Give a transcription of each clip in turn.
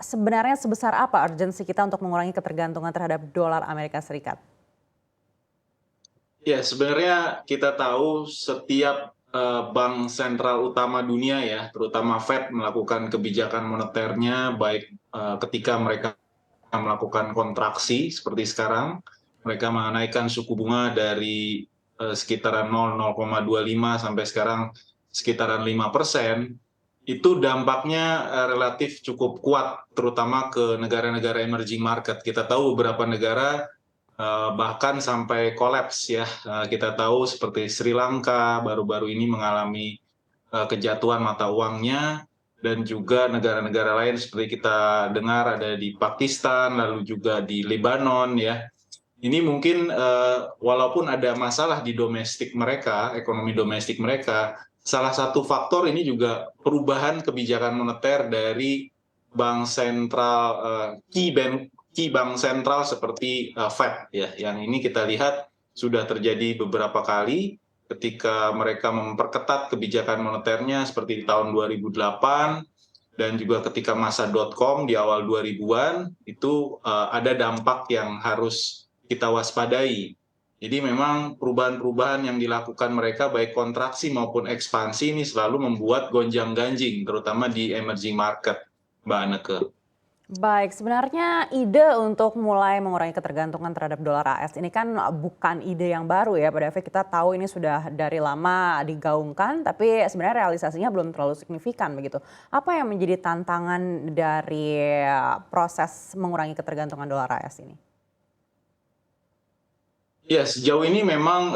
sebenarnya sebesar apa urgensi kita untuk mengurangi ketergantungan terhadap dolar Amerika Serikat? Ya, sebenarnya kita tahu setiap bank sentral utama dunia ya, terutama Fed melakukan kebijakan moneternya baik ketika mereka melakukan kontraksi seperti sekarang, mereka menaikkan suku bunga dari sekitaran 0,25 sampai sekarang sekitaran 5%, itu dampaknya relatif cukup kuat, terutama ke negara-negara emerging market. Kita tahu beberapa negara bahkan sampai kolaps ya. Kita tahu seperti Sri Lanka baru-baru ini mengalami kejatuhan mata uangnya, dan juga negara-negara lain seperti kita dengar ada di Pakistan, lalu juga di Lebanon ya. Ini mungkin walaupun ada masalah di domestik mereka, ekonomi domestik mereka, salah satu faktor ini juga perubahan kebijakan moneter dari bank sentral, key bank sentral seperti Fed ya. Yang ini kita lihat sudah terjadi beberapa kali ketika mereka memperketat kebijakan moneternya seperti di tahun 2008, dan juga ketika masa dot-com di awal 2000-an, itu ada dampak yang harus kita waspadai. Jadi memang perubahan-perubahan yang dilakukan mereka baik kontraksi maupun ekspansi ini selalu membuat gonjang-ganjing, terutama di emerging market, Mbak Anneke. Baik, sebenarnya ide untuk mulai mengurangi ketergantungan terhadap dolar AS ini kan bukan ide yang baru ya, Pak David. Kita tahu ini sudah dari lama digaungkan, tapi sebenarnya realisasinya belum terlalu signifikan begitu. Apa yang menjadi tantangan dari proses mengurangi ketergantungan dolar AS ini? Ya, sejauh ini memang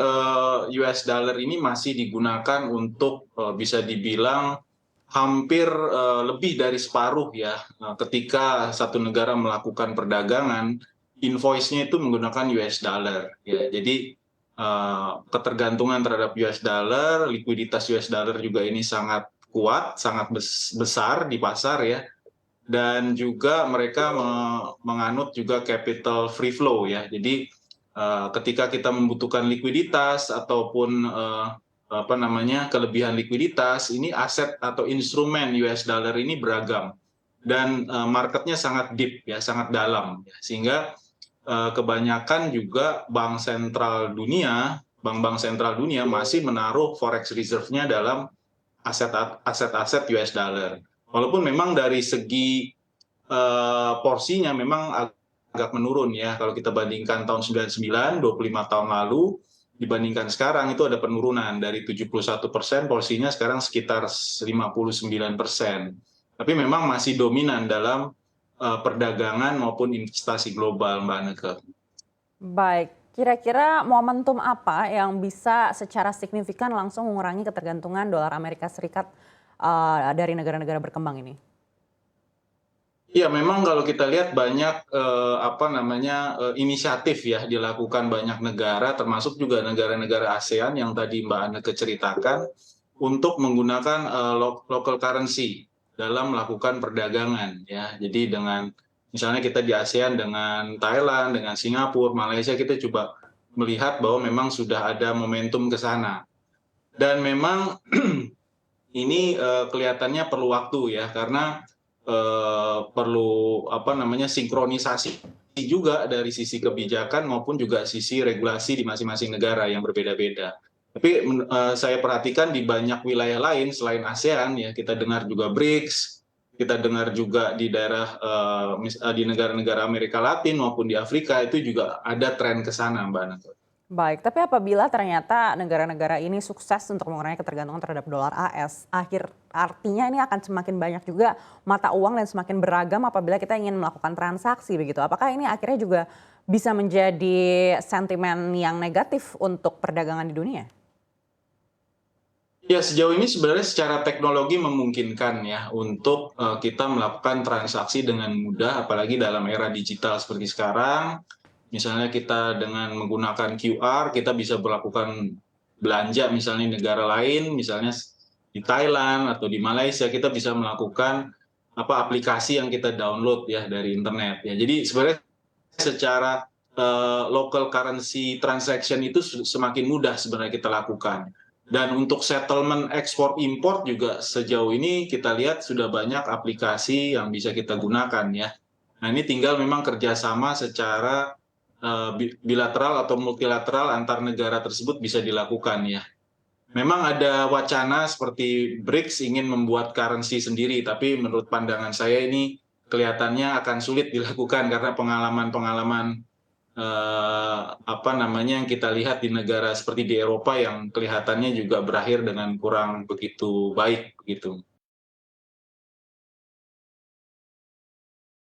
US dollar ini masih digunakan untuk bisa dibilang hampir lebih dari separuh ya, ketika satu negara melakukan perdagangan, invoice-nya itu menggunakan US dollar ya. Jadi ketergantungan terhadap US dollar, likuiditas US dollar juga ini sangat kuat, sangat besar di pasar ya. Dan juga mereka menganut juga capital free flow ya. Jadi ketika kita membutuhkan likuiditas ataupun apa namanya, kelebihan likuiditas, ini aset atau instrumen US dollar ini beragam, dan marketnya sangat deep ya, sangat dalam, sehingga kebanyakan juga bank-bank sentral dunia masih menaruh forex reserve-nya dalam aset-aset US dollar. Walaupun memang dari segi porsinya memang agak menurun ya, kalau kita bandingkan tahun 99, 25 tahun lalu, dibandingkan sekarang itu ada penurunan dari 71% porsinya sekarang sekitar 59%. Tapi memang masih dominan dalam perdagangan maupun investasi global, Mbak Anneke. Baik, kira-kira momentum apa yang bisa secara signifikan langsung mengurangi ketergantungan dolar Amerika Serikat dari negara-negara berkembang ini? Iya, memang kalau kita lihat banyak apa namanya, inisiatif ya dilakukan banyak negara, termasuk juga negara-negara ASEAN yang tadi Mbak Anneke ceritakan, untuk menggunakan local currency dalam melakukan perdagangan ya. Jadi dengan misalnya kita di ASEAN dengan Thailand, dengan Singapura, Malaysia, kita coba melihat bahwa memang sudah ada momentum ke sana. Dan memang ini kelihatannya perlu waktu ya, karena perlu apa namanya, sinkronisasi juga dari sisi kebijakan maupun juga sisi regulasi di masing-masing negara yang berbeda-beda. Tapi saya perhatikan di banyak wilayah lain selain ASEAN ya, kita dengar juga BRICS, kita dengar juga di daerah di negara-negara Amerika Latin maupun di Afrika, itu juga ada tren ke sana, Mbak Nato. Baik, tapi apabila ternyata negara-negara ini sukses untuk mengurangi ketergantungan terhadap dolar AS, artinya ini akan semakin banyak juga mata uang dan semakin beragam apabila kita ingin melakukan transaksi begitu. Apakah ini akhirnya juga bisa menjadi sentimen yang negatif untuk perdagangan di dunia? Ya, sejauh ini sebenarnya secara teknologi memungkinkan ya untuk kita melakukan transaksi dengan mudah, apalagi dalam era digital seperti sekarang. Misalnya kita dengan menggunakan QR, kita bisa melakukan belanja misalnya di negara lain, misalnya di Thailand atau di Malaysia, kita bisa melakukan apa, aplikasi yang kita download ya dari internet ya. Jadi sebenarnya secara local currency transaction itu semakin mudah sebenarnya kita lakukan. Dan untuk settlement ekspor impor juga sejauh ini kita lihat sudah banyak aplikasi yang bisa kita gunakan ya. Nah ini tinggal memang kerjasama secara bilateral atau multilateral antar negara tersebut bisa dilakukan ya. Memang ada wacana seperti BRICS ingin membuat currency sendiri, tapi menurut pandangan saya ini kelihatannya akan sulit dilakukan karena pengalaman-pengalaman apa namanya yang kita lihat di negara seperti di Eropa yang kelihatannya juga berakhir dengan kurang begitu baik begitu.